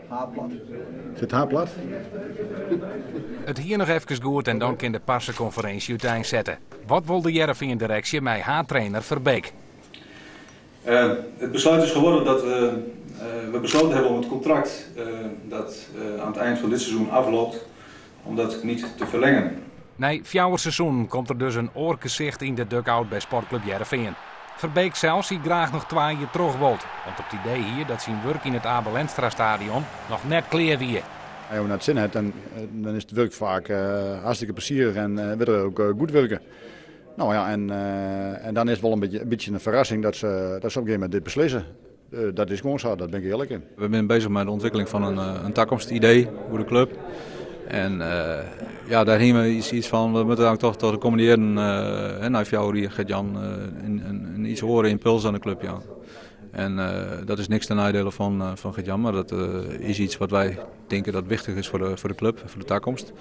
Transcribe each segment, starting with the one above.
Haarplat. Zit haarplat? Het hier nog even goed en dan kan de persconferentie uiteindelijk zetten. Wat wil de Heerenveen directie met haar-trainer Verbeek? Het besluit is geworden dat we besloten hebben om het contract dat aan het eind van dit seizoen afloopt, om dat niet te verlengen. Nee, 4 seizoen komt er dus een oorgezicht in de dugout bij Sportclub Heerenveen. Verbeek zelf ziet graag nog 2 jaar terug wilt, want het idee hier dat zijn werk in het Abel Enstra stadion nog net klaar wie. Als je naar het zin hebt, dan is het werk vaak hartstikke plezierig en wil er ook goed werken. Nou ja, en dan is het wel een beetje een verrassing dat ze op een gegeven moment dit beslissen. Dat is gewoon zo, dat ben ik eerlijk in. We zijn bezig met de ontwikkeling van een toekomstidee voor de club. En daar hingen we iets van, we moeten dan toch de komende jaren naar jou hier, Gert-Jan, een iets horen impuls aan de club. Ja. En dat is niks ten nadele van Gert-Jan, maar dat is iets wat wij denken dat wichtig is voor de club, voor de toekomst.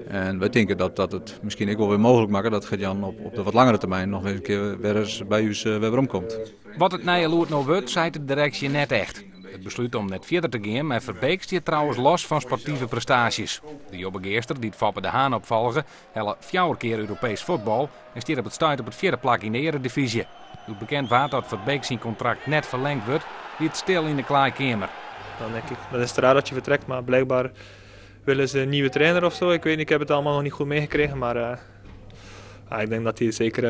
En wij denken dat het misschien ook wel weer mogelijk maakt dat Gert-Jan op de wat langere termijn nog weer een keer weer eens bij ons weer omkomt. Wat het nieuwe loert nou wordt, zei de directie net echt. Het besluit om net verder te gaan, maar Verbeek staat trouwens los van sportieve prestaties. De Jobbe Geerster, die het Foppe de Haan opvolgen, helle 4 keer Europees voetbal en stiert op het stuit op het 4e plak in de Eredivisie. Hoe bekend waard dat Verbeek zijn contract net verlengd wordt, liet het stil in de kleedkamer. Dan denk ik, dat is het raar dat je vertrekt, maar blijkbaar willen ze een nieuwe trainer of zo. Ik weet niet, ik heb het allemaal nog niet goed meegekregen, maar ik denk dat hij zeker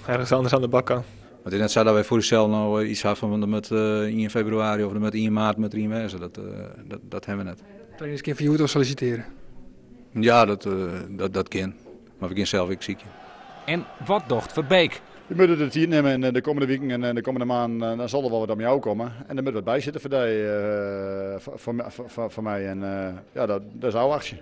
ergens anders aan de bak kan. Want je net zei dat wij voor jezelf nou iets hadden van met 1 februari of met 1 maart met 3 wezen. Dat hebben we net. Trainers kunnen voor jou solliciteren? Ja, dat kan. Maar we kunnen zelf ook ziek. En wat docht Verbeek? Je moet het hier nemen in de komende weken en de komende maanden, dan zal er wel wat om jou komen. En er moet wat bij zitten voor mij. En dat is jouw actie.